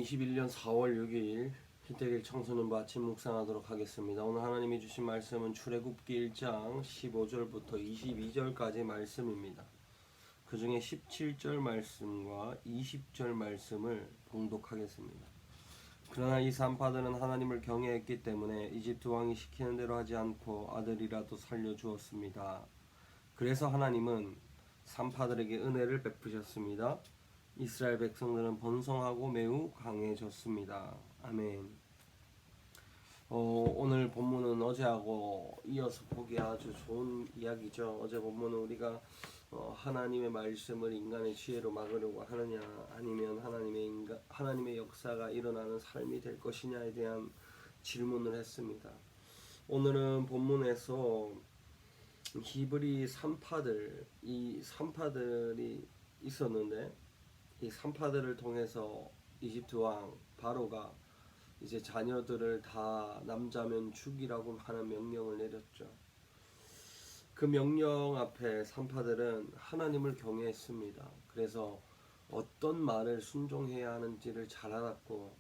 2021년 4월 6일 희대길 청소년부 아침 묵상하도록 하겠습니다. 오늘 하나님이 주신 말씀은 출애굽기 1장 15절부터 22절까지 말씀입니다. 그 중에 17절 말씀과 20절 말씀을 봉독하겠습니다. 그러나 이 산파들은 하나님을 경외했기 때문에 이집트 왕이 시키는 대로 하지 않고 아들이라도 살려주었습니다. 그래서 하나님은 산파들에게 은혜를 베푸셨습니다. 이스라엘 백성들은 번성하고 매우 강해졌습니다. 아멘. 오늘 본문은 어제하고 이어서 보기 아주 좋은 이야기죠. 어제 본문은 우리가 하나님의 말씀을 인간의 지혜로 막으려고 하느냐, 아니면 하나님의 역사가 일어나는 삶이 될 것이냐에 대한 질문을 했습니다. 오늘은 본문에서 히브리 산파들, 이 산파들이 있었는데, 이 산파들을 통해서 이집트 왕 바로가 이제 자녀들을 다 남자면 죽이라고 하는 명령을 내렸죠. 그 명령 앞에 산파들은 하나님을 경외했습니다. 그래서 어떤 말을 순종해야 하는지를 잘 알았고,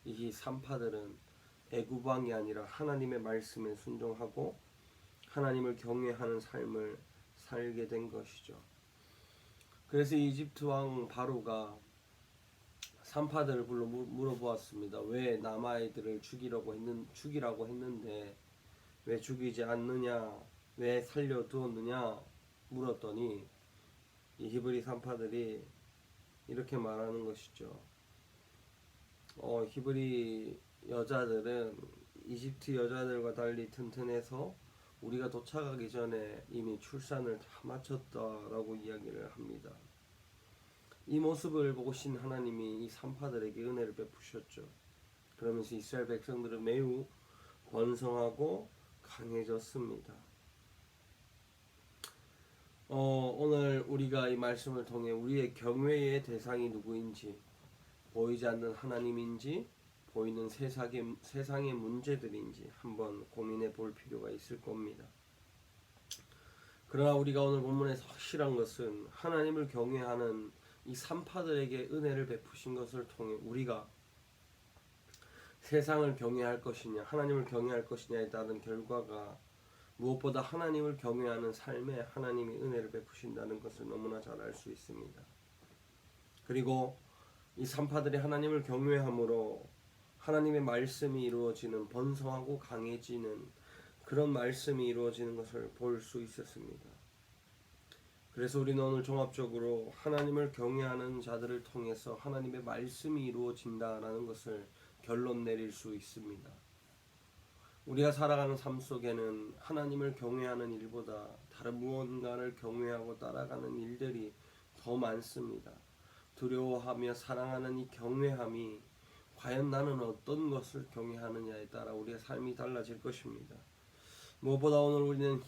이 산파들은 애굽 왕이 아니라 하나님의 말씀에 순종하고 하나님을 경외하는 삶을 살게 된 것이죠. 그래서 이집트 왕 바로가 산파들을 불러 물어보았습니다. 왜 남아이들을 죽이라고 했는데 왜 죽이지 않느냐, 왜 살려두었느냐 물었더니 이 히브리 산파들이 이렇게 말하는 것이죠. 히브리 여자들은 이집트 여자들과 달리 튼튼해서 우리가 도착하기 전에 이미 출산을 다 마쳤다라고 이야기를 합니다. 이 모습을 보신 하나님이 이 산파들에게 은혜를 베푸셨죠. 그러면서 이스라엘 백성들은 매우 번성하고 강해졌습니다. 오늘 우리가 이 말씀을 통해 우리의 경외의 대상이 누구인지, 보이지 않는 하나님인지, 보이는 세상의 문제들인지 한번 고민해 볼 필요가 있을 겁니다. 그러나 우리가 오늘 본문에서 확실한 것은 하나님을 경외하는 이 산파들에게 은혜를 베푸신 것을 통해 우리가 세상을 경외할 것이냐, 하나님을 경외할 것이냐에 따른 결과가 무엇보다 하나님을 경외하는 삶에 하나님이 은혜를 베푸신다는 것을 너무나 잘 알 수 있습니다. 그리고 이 산파들이 하나님을 경외함으로 하나님의 말씀이 이루어지는, 번성하고 강해지는 그런 말씀이 이루어지는 것을 볼 수 있었습니다. 그래서 우리는 오늘 종합적으로 하나님을 경외하는 자들을 통해서 하나님의 말씀이 이루어진다라는 것을 결론 내릴 수 있습니다. 우리가 살아가는 삶 속에는 하나님을 경외하는 일보다 다른 무언가를 경외하고 따라가는 일들이 더 많습니다. 두려워하며 사랑하는 이 경외함이 과연 나는 어떤 것을 경외하느냐에 따라 우리의 삶이 달라질 것입니다. 무엇보다 오늘 우리는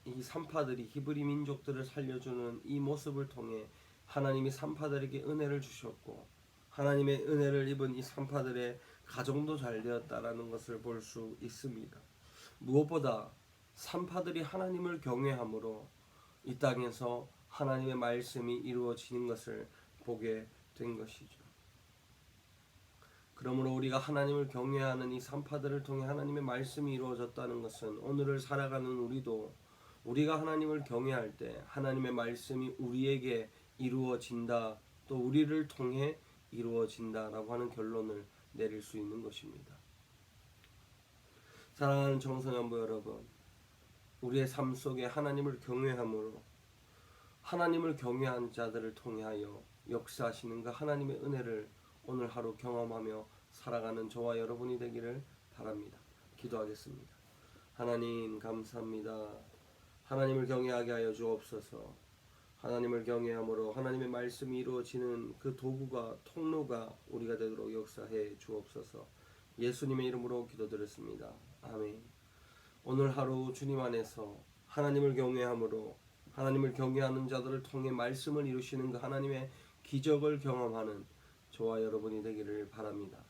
이 산파들이 히브리 민족들을 살려주는 이 모습을 통해 하나님이 산파들에게 은혜를 주셨고, 하나님의 은혜를 입은 이 산파들의 가정도 잘 되었다라는 것을 볼 수 있습니다. 무엇보다 산파들이 하나님을 경외함으로 이 땅에서 하나님의 말씀이 이루어지는 것을 보게 된 것이죠. 그러므로 우리가 하나님을 경외하는 이 산파들을 통해 하나님의 말씀이 이루어졌다는 것은 오늘을 살아가는 우리도 우리가 하나님을 경외할 때 하나님의 말씀이 우리에게 이루어진다, 또 우리를 통해 이루어진다라고 하는 결론을 내릴 수 있는 것입니다. 사랑하는 청소년부 여러분, 우리의 삶 속에 하나님을 경외함으로 하나님을 경외한 자들을 통하여 역사하시는 그 하나님의 은혜를 오늘 하루 경험하며 살아가는 저와 여러분이 되기를 바랍니다. 기도하겠습니다. 하나님 감사합니다. 하나님을 경외하게 하여 주옵소서. 하나님을 경외함으로 하나님의 말씀이 이루어지는 그 도구가, 통로가 우리가 되도록 역사해 주옵소서. 예수님의 이름으로 기도드렸습니다. 아멘. 오늘 하루 주님 안에서 하나님을 경외함으로 하나님을 경외하는 자들을 통해 말씀을 이루시는 그 하나님의 기적을 경험하는 저와 여러분이 되기를 바랍니다.